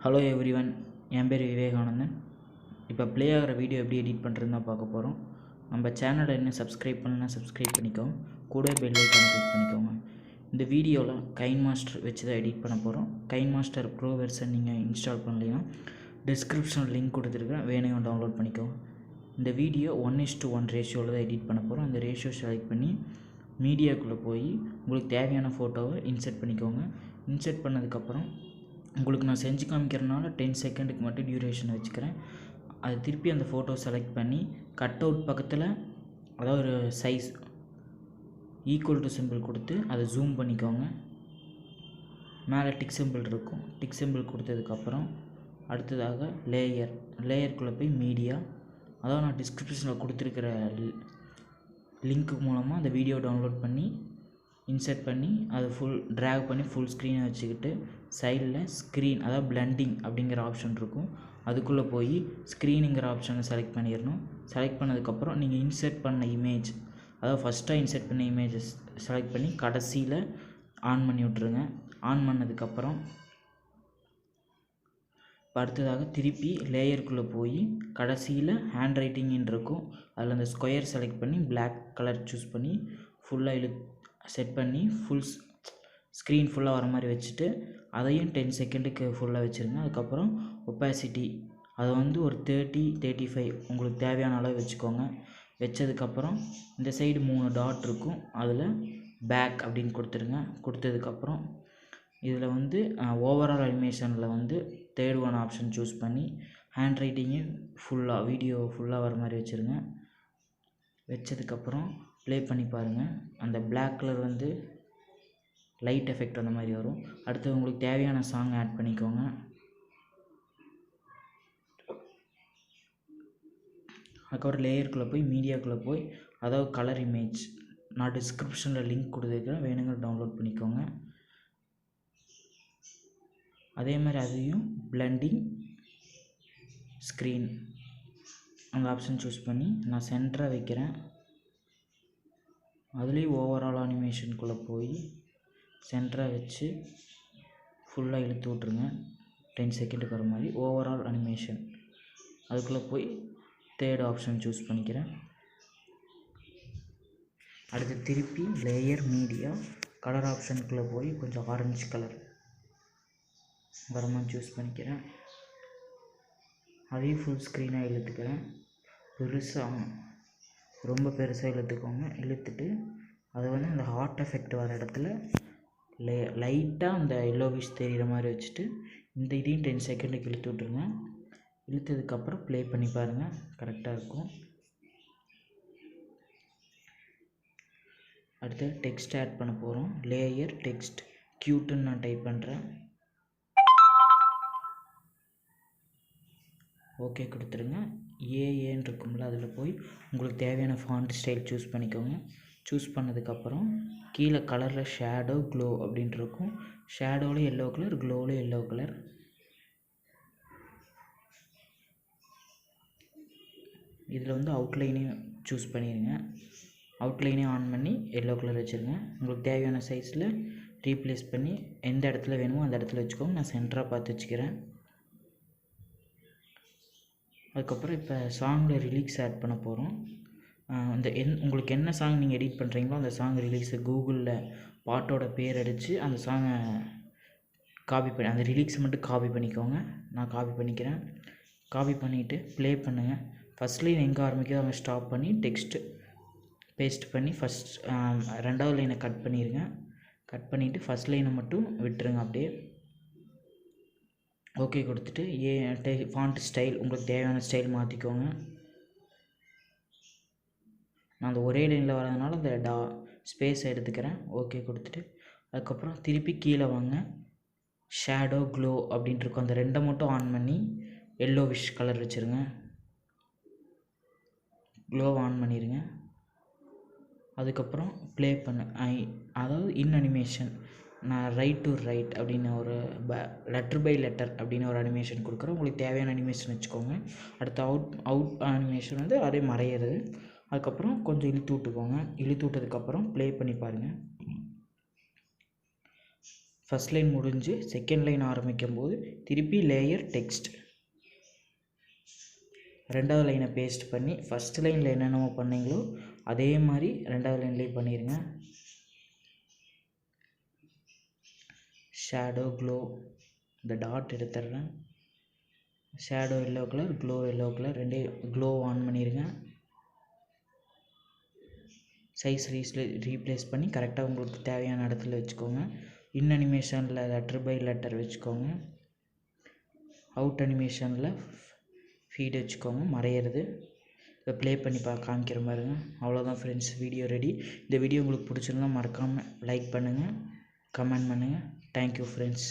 Hello everyone, என் பேர் விவேகானந்தன். இப்போ play ஆகிற வீடியோ எப்படி எடிட் பண்ணுறதுன்னு தான் பார்க்க போகிறோம். நம்ம சேனலை இன்னும் சப்ஸ்கிரைப் பண்ணலன்னா சப்ஸ்கிரைப் பண்ணிக்கோங்க, கூட பெல் ஐக்கான் கிளிக் பண்ணிக்கோங்க. இந்த வீடியோவில் கைன் மாஸ்டர் வச்சு தான் எடிட் பண்ண போகிறோம். கைன் மாஸ்டர் ப்ரோ வெர்ஷன் நீங்கள் இன்ஸ்டால் பண்ணலைன்னா டிஸ்கிரிப்ஷனில் லிங்க் கொடுத்துருக்கேன், வேணும் டவுன்லோட் பண்ணிக்கோங்க. இந்த வீடியோ 1:1 ரேஷியோவில் தான் எடிட் பண்ண போகிறோம். அந்த ரேஷியோ செலக்ட் பண்ணி மீடியாக்குள்ளே போய் உங்களுக்கு தேவையான ஃபோட்டோவை இன்சர்ட் பண்ணிக்கோங்க. இன்சர்ட் பண்ணதுக்கப்புறம் உங்களுக்கு நான் செஞ்சு காமிக்கிறனால 10 செகண்டுக்கு மட்டும் டியூரேஷன் வச்சுக்கிறேன். அது திருப்பி அந்த ஃபோட்டோ செலக்ட் பண்ணி கட் அவுட் பக்கத்தில் அதாவது ஒரு சைஸ் ஈக்குவல் டு சிம்பிள் கொடுத்து அதை ஜூம் பண்ணிக்கோங்க. மேலே டிக் சிம்பிள் இருக்கும், டிக் சிம்பிள் கொடுத்ததுக்கப்புறம் அடுத்ததாக லேயருக்குள்ளே போய் மீடியா, அதாவது நான் டிஸ்கிரிப்ஷனில் கொடுத்துருக்கிற லிங்க்கு மூலமாக அந்த வீடியோ டவுன்லோட் பண்ணி இன்சர்ட் பண்ணி அதை ட்ராக் பண்ணி ஃபுல் ஸ்க்ரீனை வச்சுக்கிட்டு சைடில் ஸ்க்ரீன் அதாவது பிளண்டிங் அப்படிங்கிற ஆப்ஷன் இருக்கும், அதுக்குள்ளே போய் ஸ்க்ரீனுங்கிற ஆப்ஷனை செலக்ட் பண்ணிடணும். செலக்ட் பண்ணதுக்கப்புறம் நீங்கள் இன்சர்ட் பண்ண இமேஜ், அதாவது ஃபஸ்ட்டாக இன்சர்ட் பண்ண இமேஜஸ் செலக்ட் பண்ணி கடைசியில் ஆன் பண்ணி விட்ருங்க. ஆன் பண்ணதுக்கப்புறம் அடுத்ததாக திருப்பி லேயருக்குள்ளே போய் கடைசியில் ஹேண்ட் ரைட்டிங்னு இருக்கும், அதில் அந்த ஸ்கொயர் செலக்ட் பண்ணி பிளாக் கலர் சூஸ் பண்ணி ஃபுல்லாக செட் பண்ணி ஃபுல் ஸ்க்ரீன் ஃபுல்லாக வர மாதிரி வச்சுட்டு அதையும் 10 செகண்டுக்கு ஃபுல்லாக வச்சுருங்க. அதுக்கப்புறம் ஒப்பாசிட்டி அதை ஒரு 30-35 உங்களுக்கு தேவையான அளவு வச்சுக்கோங்க. வச்சதுக்கப்புறம் இந்த சைடு 3 டாட் இருக்கும், அதில் பேக் அப்படின்னு கொடுத்துருங்க. கொடுத்ததுக்கப்புறம் இதில் ஓவரால் அனிமேஷனில் தேர்ட் ஒன் ஆப்ஷன் சூஸ் பண்ணி ஹேண்ட் ரைட்டிங்கு ஃபுல்லாக வீடியோ ஃபுல்லாக வர மாதிரி வச்சுருங்க. வச்சதுக்கப்புறம் ப்ளே பண்ணி பாருங்கள். அந்த பிளாக் கலர் லைட் எஃபெக்ட் அந்த மாதிரி வரும். அடுத்து உங்களுக்கு தேவையான சாங் ஆட் பண்ணிக்கோங்க. அதுக்கப்புறம் லேயருக்குள்ளே போய் மீடியாக்குள்ளே போய் அதாவது கலர் இமேஜ் நான் டிஸ்கிரிப்ஷனில் லிங்க் கொடுத்துருக்கேன், வேணுங்கிற டவுன்லோட் பண்ணிக்கோங்க. அதே மாதிரி அதையும் பிளண்டிங் ஸ்க்ரீன் அந்த ஆப்ஷன் சூஸ் பண்ணி நான் சென்டராக வைக்கிறேன். அதுலேயும் ஓவரால் அனிமேஷனுக்குள்ளே போய் சென்டராக வச்சு ஃபுல்லாக இழுத்து விட்ருங்க. 10 செகண்டுக்கு வர மாதிரி ஓவரால் அனிமேஷன் அதுக்குள்ளே போய் தேர்ட் ஆப்ஷன் சூஸ் பண்ணிக்கிறேன். அடுத்து திருப்பி லேயர் மீடியா கலர் ஆப்ஷனுக்குள்ளே போய் கொஞ்சம் ஆரஞ்சு கலர் வர மாதிரி சூஸ் பண்ணிக்கிறேன். அதையும் ஃபுல் ஸ்க்ரீனாக இழுத்துக்கிறேன். ரொம்ப பெருசாக இழுத்துக்கோங்க. இழுத்துட்டு அதை அந்த ஹார்ட் எஃபெக்ட் வர இடத்துல லைட்டாக அந்த எல்லோவிஷ் தெரிகிற மாதிரி வச்சுட்டு இந்த இதையும் 10 செகண்டுக்கு இழுத்து விட்ருங்க. இழுத்ததுக்கப்புறம் ப்ளே பண்ணி பாருங்கள், கரெக்டாக இருக்கும். அடுத்து டெக்ஸ்ட் ஆட் பண்ண போகிறோம். லேயர் டெக்ஸ்ட் க்யூட்டுன்னு நான் டைப் பண்ணுறேன். ஓகே கொடுத்துருங்க. ஏன்னு இருக்கும்ல, அதில் போய் உங்களுக்கு தேவையான ஃபாண்ட் ஸ்டைல் சூஸ் பண்ணிக்கோங்க. சூஸ் பண்ணதுக்கப்புறம் கீழே கலரில் ஷேடோ க்ளோ அப்படின்ட்டு இருக்கும். ஷேடோவில் எல்லோ கலர், க்ளோவில் எல்லோ கலர். இதில் அவுட்லைனையும் சூஸ் பண்ணிடுங்க. அவுட்லைனையும் ஆன் பண்ணி எல்லோ கலர் வச்சுருங்க. உங்களுக்கு தேவையான சைஸில் ரீப்ளேஸ் பண்ணி எந்த இடத்துல வேணுமோ அந்த இடத்துல வச்சுக்கோங்க. நான் சென்டராக பார்த்து வச்சுக்கிறேன். அதுக்கப்புறம் இப்போ சாங்கில் ரிலீக்ஸ் ஆட் பண்ண போகிறோம். உங்களுக்கு என்ன சாங் நீங்கள் எடிட் பண்ணுறீங்களோ அந்த சாங் ரிலீக்ஸு கூகுளில் பாட்டோட பேர் அடித்து அந்த சாங்கை காப்பி பண்ணி அந்த ரிலீக்ஸை மட்டும் காப்பி பண்ணிக்கோங்க. நான் காப்பி பண்ணிக்கிறேன். காப்பி பண்ணிவிட்டு ப்ளே பண்ணுங்கள். ஃபஸ்ட் லைன் எங்கே ஆரம்பிக்கிறதோ அவங்க ஸ்டாப் பண்ணி டெக்ஸ்ட்டு பேஸ்ட் பண்ணி ரெண்டாவது லைனை கட் பண்ணிடுங்க. கட் பண்ணிவிட்டு ஃபஸ்ட் லைனை மட்டும் விட்டுருங்க அப்படியே. ஓகே கொடுத்துட்டு ஃபாண்ட் ஸ்டைல் உங்களுக்கு தேவையான ஸ்டைல் மாற்றிக்கோங்க. நான் அந்த ஒரே லைனில் வரதுனால அந்த ஸ்பேஸ் எடுத்துக்கிறேன். ஓகே கொடுத்துட்டு அதுக்கப்புறம் திருப்பி கீழே வாங்க. ஷேடோ க்ளோ அப்படின்ட்டு இருக்கும், அந்த ரெண்டை மட்டும் ஆன் பண்ணி எல்லோவிஷ் கலர் வச்சுருங்க. க்ளோவை ஆன் பண்ணிடுங்க. அதுக்கப்புறம் ப்ளே பண்ண அதாவது இன் அனிமேஷன் நான் ரைட் டு ரைட் அப்படின்னு ஒரு லெட்டர் பை லெட்டர் அப்படின்னு ஒரு அனிமேஷன் கொடுக்குறேன். உங்களுக்கு தேவையான அனிமேஷன் வச்சுக்கோங்க. அடுத்து அவுட் அனிமேஷன் அதே மறையிறது. அதுக்கப்புறம் கொஞ்சம் இழுத்து விட்டுக்கோங்க. இழுத்து விட்டதுக்கப்புறம் ப்ளே பண்ணி பாருங்கள். ஃபஸ்ட் லைன் முடிஞ்சு செகண்ட் லைன் ஆரம்பிக்கும் போது திருப்பி லேயர் டெக்ஸ்ட். ரெண்டாவது லைனை பேஸ்ட் பண்ணி ஃபஸ்ட் லைனில் என்னென்னமோ பண்ணீங்களோ அதே மாதிரி ரெண்டாவது லைன்லேயும் பண்ணிடுங்க. ஷேடோ க்ளோ இந்த டாட் எடுத்துடுறேன். Shadow yellow colour, glow yellow colour ரெண்டே க்ளோ ஆன் பண்ணிடுங்க. சைஸ் ரீப்ளேஸ் பண்ணி கரெக்டாக உங்களுக்கு தேவையான இடத்துல வச்சுக்கோங்க. இன் அனிமேஷனில் லெட்டர் பை லெட்டர் வச்சுக்கோங்க. அவுட் அனிமேஷனில் ஃபீட் வச்சுக்கோங்க, மறையிறது. இப்போ ப்ளே பண்ணி காமிக்கிற பாருங்க. அவ்வளோதான் ஃப்ரெண்ட்ஸ், வீடியோ ரெடி. இந்த வீடியோ உங்களுக்கு பிடிச்சிருந்தா மறக்காமல் லைக் பண்ணுங்கள், கமெண்ட் பண்ணுங்கள். Thank you friends.